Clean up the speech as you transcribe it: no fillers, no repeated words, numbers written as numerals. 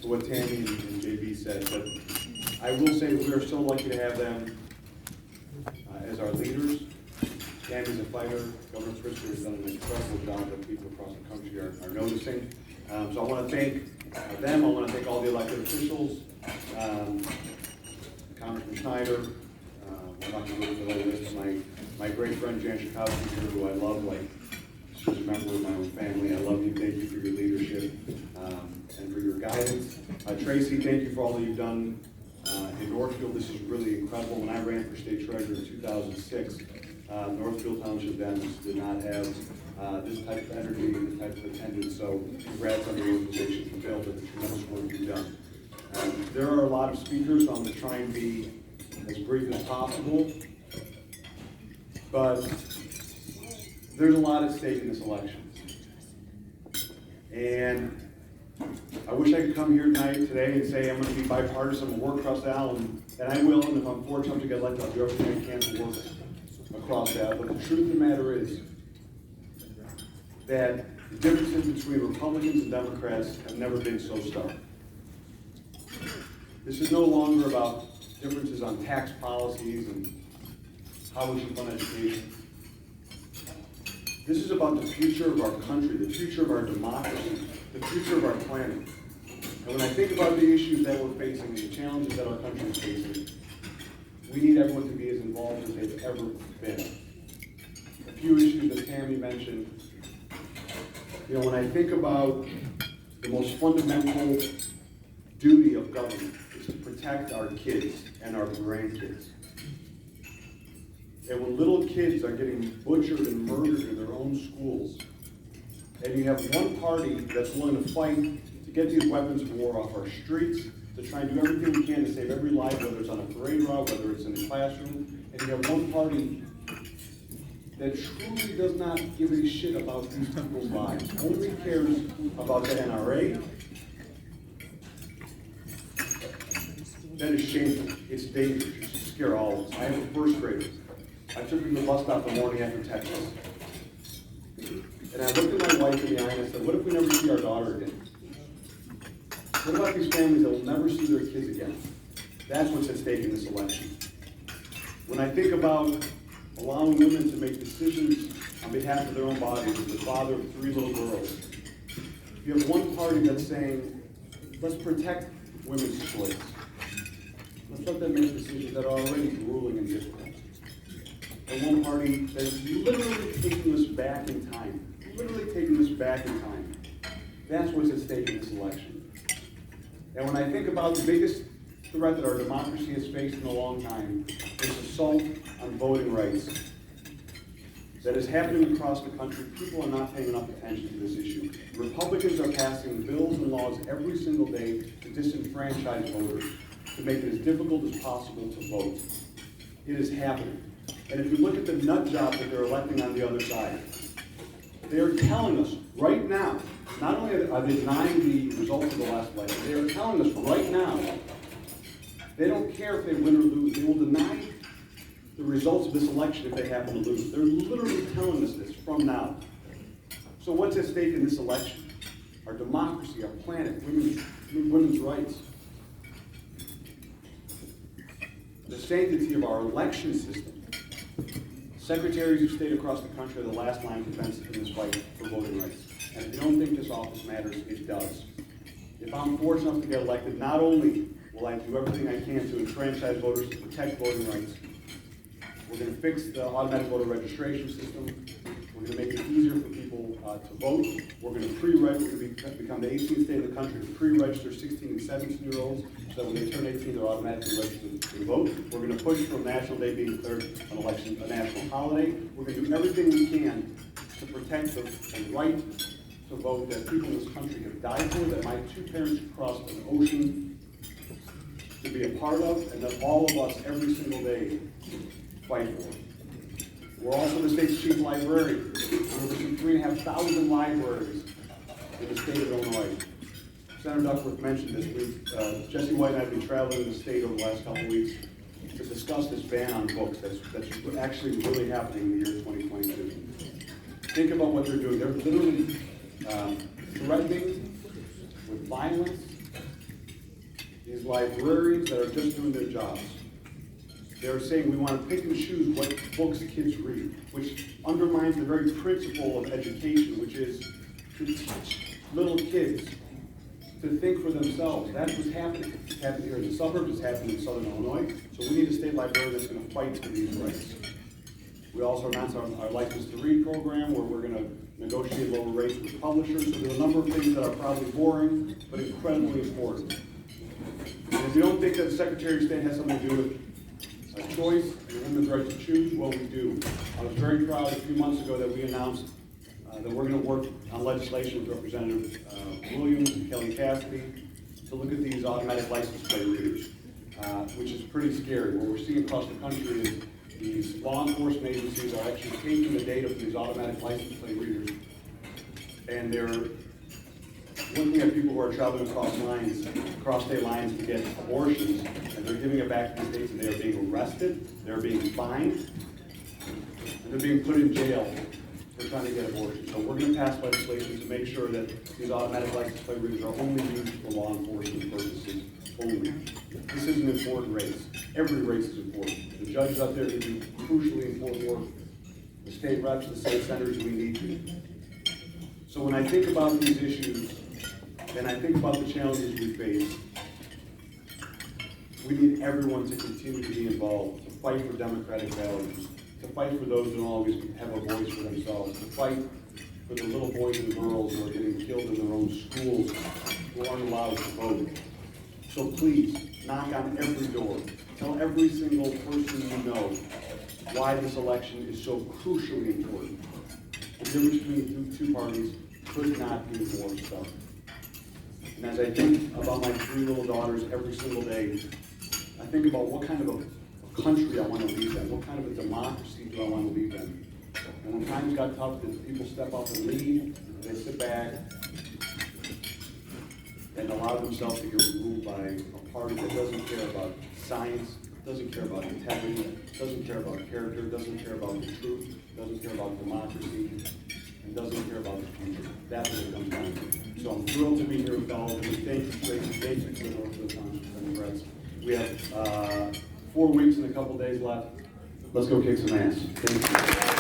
to what Tammy and JB said, but I will say we are so lucky to have them as our leaders. Tammy's a fighter. Governor Pritzker has done an incredible job that people across the country are noticing. So I want to thank them. I want to thank all the elected officials, Congressman Schneider. I'm not going to go through the whole list. My great friend Jan Schakowsky, who I love, like she's a member of my own family. I love you. Thank you for your leadership and for your guidance. Tracy, thank you for all that you've done in Northfield. This is really incredible. When I ran for state treasurer in 2006, Northfield Township then did not have this type of energy and this type of attendance. So congrats on the organization for Bill, but the tremendous work you've done. There are a lot of speakers, so I'm going to try and be as brief as possible. But there's a lot at stake in this election. And I wish I could come here tonight, today, and say I'm going to be bipartisan and work across the aisle, and I will, and if I'm fortunate to get elected, I'll do everything I can to work across the aisle. But the truth of the matter is that the differences between Republicans and Democrats have never been so stark. This is no longer about differences on tax policies and how we should fund education. This is about the future of our country, the future of our democracy, the future of our planet. And when I think about the issues that we're facing, the challenges that our country is facing, we need everyone to be as involved as they've ever been. A few issues that Tammy mentioned. You know, when I think about the most fundamental duty of government is to protect our kids and our grandkids. And when little kids are getting butchered and murdered in their own schools, and you have one party that's willing to fight to get these weapons of war off our streets, to try and do everything we can to save every life, whether it's on a parade route, whether it's in a classroom, and you have one party that truly does not give a shit about these people's lives, only cares about the NRA, that is shameful. It's dangerous. It should scare all of us. I have a first grader. I took him to the bus stop the morning after Texas. And I looked at my wife in the eye and I said, what if we never see our daughter again? What about these families that will never see their kids again? That's what's at stake in this election. When I think about allowing women to make decisions on behalf of their own bodies, as the father of 3 little girls, you have one party that's saying, let's protect women's choice. Let's let them make decisions that are already grueling and difficult. And one party that is literally taking us back in time. Literally taking us back in time. That's what's at stake in this election. And when I think about the biggest threat that our democracy has faced in a long time, is assault on voting rights that is happening across the country. People are not paying enough attention to this issue. Republicans are passing bills and laws every single day to disenfranchise voters, to make it as difficult as possible to vote. It is happening. And if you look at the nut job that they're electing on the other side, they are telling us right now, not only are they denying the results of the last election, they are telling us right now, they don't care if they win or lose. They will deny the results of this election if they happen to lose. They're literally telling us this from now. So what's at stake in this election? Our democracy, our planet, women's rights. The sanctity of our election system. Secretaries of state across the country are the last line of defense in this fight for voting rights. And if you don't think this office matters, it does. If I'm fortunate enough to get elected, not only will I do everything I can to enfranchise voters, to protect voting rights, we're going to fix the automatic voter registration system. We're going to make it easier for people to vote. We're going to pre-register, we're going to become the 18th state in the country to pre-register 16 and 17-year-olds so that when they turn 18, they're automatically registered to vote. We're going to push from National Day being declared an election a national holiday. We're going to do everything we can to protect the right to vote that people in this country have died for, that my 2 parents crossed an ocean to be a part of, and that all of us every single day fight for. We're also the state's chief librarian. We're over 3,500 libraries in the state of Illinois. Senator Duckworth mentioned this week. Jesse White and I have been traveling the state over the last couple of weeks to discuss this ban on books that's actually really happening in the year 2022. Think about what they're doing. They're literally threatening with violence is librarians that are just doing their jobs. They're saying we want to pick and choose what books kids read, which undermines the very principle of education, which is to teach little kids to think for themselves. That's what's happening. It's happening here in the suburbs, it's happening in Southern Illinois, so we need a state librarian that's going to fight for these rights. We also announced our License to Read program, where we're going to negotiate lower rates with publishers. So there are a number of things that are probably boring, but incredibly important. And if you don't think that the Secretary of State has something to do with a choice and women's right to choose, well, we do. I was very proud a few months ago that we announced that we're going to work on legislation with Representative Williams and Kelly Cassidy to look at these automatic license plate readers, which is pretty scary. What we're seeing across the country is these law enforcement agencies are actually taking the data from these automatic license plate readers, and they're looking at people who are traveling across state lines to get abortions, and they're giving it back to the states, and they are being arrested, they're being fined, and they're being put in jail for trying to get abortions. So we're going to pass legislation to make sure that these automatic license plate readers are only used for law enforcement purposes only. This is an important race. Every race is important. The judges out there who do crucially important work, the state reps, the state senators, we need you. So when I think about these issues, and I think about the challenges we face, we need everyone to continue to be involved, to fight for democratic values, to fight for those who don't always have a voice for themselves, to fight for the little boys and girls who are getting killed in their own schools, who aren't allowed to vote. So please, knock on every door. Tell every single person you know why this election is so crucially important. The difference between the two parties could not be more stuff. And as I think about my 3 little daughters every single day, I think about what kind of a country I want to leave them, what kind of a democracy do I want to leave them. And when times got tough, did people step up and lead? They sit back and allow themselves to get ruled by a party that doesn't care about science, doesn't care about integrity, doesn't care about character, doesn't care about the truth, doesn't care about democracy, and doesn't care about the future. That's what it comes down to. So I'm thrilled to be here with all of you. Thank you, Tracy. Thank you to the Northfield Township Democrats. We have 4 weeks and a couple days left. Let's go kick some ass. Thank you.